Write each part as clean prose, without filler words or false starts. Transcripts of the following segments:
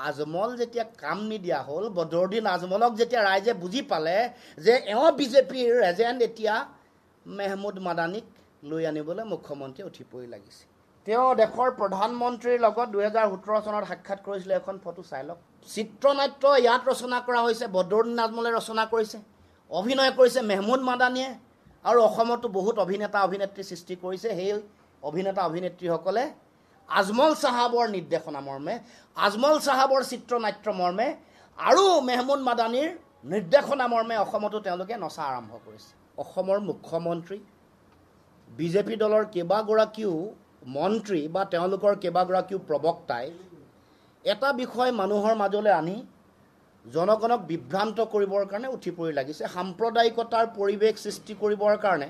আজমল যেতিয়া কাম নিদিয়া হ'ল বদৰুদ্দিন আজমলক যেতিয়া ৰাইজে বুজি পালে যে বিজেপিৰ এজেণ্ট এতিয়া মেহমুদ মাদানীক লৈ আনিবলৈ মুখ্যমন্ত্ৰীয়ে উঠি পৰি লাগিছে তেওঁ দেশৰ প্ৰধানমন্ত্ৰীৰ লগত 2017 চনত সাক্ষাৎ কৰিছিল এখন ফটো চাই লওক চিত্ৰনাট্য ইয়াত ৰচনা কৰা হৈছে বদৰুদ্দিন আজমলে ৰচনা কৰিছে অভিনয় কৰিছে মেহমুদ মাদানীয়ে আৰু অসমতো বহুত অভিনেতা অভিনেত্ৰী সৃষ্টি কৰিছে সেই অভিনেতা অভিনেত্ৰীসকলে আজমল সাহাবৰ নিৰ্দেশনা মৰ্মে আজমল সাহাবৰ চিত্ৰনাট্য মৰ্মে আৰু মেহমুদ মাদানীৰ নিৰ্দেশনা মৰ্মে অসমতো তেওঁলোকে নচা আৰম্ভ কৰিছে অসমৰ মুখ্যমন্ত্ৰী বিজেপি দলৰ কেইবাগৰাকীও মন্ত্ৰী বা তেওঁলোকৰ কেইবাগৰাকীও প্ৰবক্তাই এটা বিষয় মানুহৰ মাজলৈ আনি জনগণক বিভ্ৰান্ত কৰিবৰ কাৰণে উঠি পৰি লাগিছে সাম্প্ৰদায়িকতাৰ পৰিৱেশ সৃষ্টি কৰিবৰ কাৰণে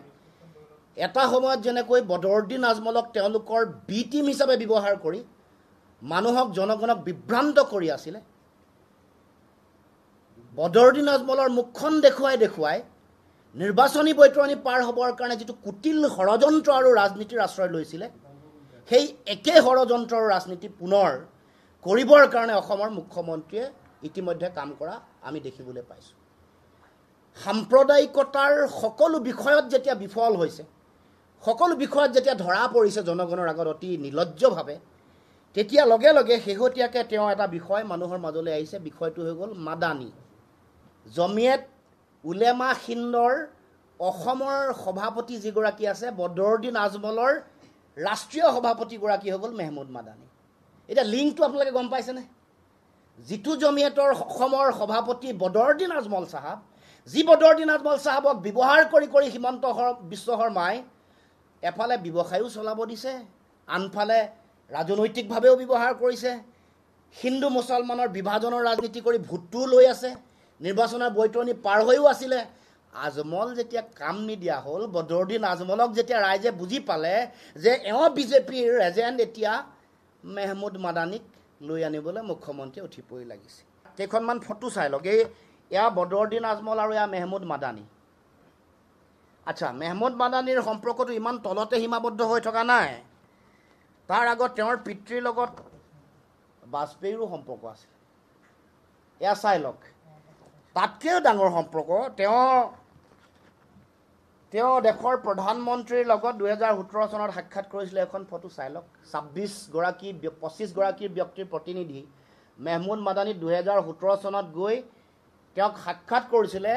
এটা সময়ত যেনেকৈ বদৰুদ্দিন আজমলক তেওঁলোকৰ বি টিম হিচাপে ব্যৱহাৰ কৰি মানুহক জনগণক বিভ্ৰান্ত কৰি আছিলে বদৰুদ্দিন আজমলৰ মুখখন দেখুৱাই নিৰ্বাচনী বৈতৰণি পাৰ হ'বৰ কাৰণে যিটো কুটিল ষড়যন্ত্ৰ আৰু ৰাজনীতিৰ আশ্ৰয় লৈছিলে সেই একে ষড়যন্ত্ৰ আৰু ৰাজনীতি পুনৰ কৰিবৰ কাৰণে অসমৰ মুখ্যমন্ত্ৰীয়ে ইতিমধ্যে কাম কৰা আমি দেখিবলৈ পাইছোঁ সাম্প্ৰদায়িকতাৰ সকলো বিষয়ত যেতিয়া বিফল হৈছে সকলো বিষয়ত যেতিয়া ধৰা পৰিছে জনগণৰ আগত অতি নিলজ্জভাৱে তেতিয়া লগে লগে শেহতীয়াকৈ তেওঁ এটা বিষয় মানুহৰ মাজলৈ আহিছে বিষয়টো হৈ গ'ল মাদানী জমিয়ত উলেমা হিন্দৰ অসমৰ সভাপতি যিগৰাকী আছে বদৰুদ্দিন আজমলৰ ৰাষ্ট্ৰীয় সভাপতিগৰাকী হৈ গ'ল মেহমুদ মাদানী এতিয়া লিংকটো আপোনালোকে গম পাইছেনে যিটো জমিয়তৰ অসমৰ সভাপতি বদৰুদ্দিন আজমল সাহাব যি বদৰুদ্দিন আজমল সাহাবক ব্যৱহাৰ কৰি হিমন্ত বিশ্ব শৰ্মাই এফালে ব্যৱসায়ো চলাব দিছে আনফালে ৰাজনৈতিকভাৱেও ব্যৱহাৰ কৰিছে হিন্দু মুছলমানৰ বিভাজনৰ ৰাজনীতি কৰি ভোটটো লৈ আছে নিৰ্বাচনৰ বৈতৰণি পাৰ হৈও আছিলে আজমল যেতিয়া কাম নিদিয়া হ'ল বদৰুদ্দিন আজমলক যেতিয়া ৰাইজে বুজি পালে যে বিজেপিৰ এজেণ্ট এতিয়া মেহমুদ মাদানীক লৈ আনিবলৈ মুখ্যমন্ত্ৰীয়ে উঠি পৰি লাগিছে কেইখনমান ফটো চাই লওক এয়া বদৰুদ্দিন আজমল আৰু এয়া মেহমুদ মাদানী আচ্ছা মেহমুদ মাদানীৰ সম্পৰ্কটো ইমান তলতে সীমাবদ্ধ হৈ থকা নাই তাৰ আগত তেওঁৰ পিতৃৰ লগত বাজপেয়ীৰো সম্পৰ্ক আছিল এয়া চাই লওক তাতকৈও ডাঙৰ সম্পৰ্ক তেওঁ দেশৰ প্ৰধানমন্ত্ৰীৰ লগত 2017 চনত সাক্ষাৎ কৰিছিল এখন ফটো চাই লওক 25 গৰাকী ব্যক্তিৰ প্ৰতিনিধি মেহমুদ মাদানী 2017 চনত গৈ তেওঁক সাক্ষাৎ কৰিছিলে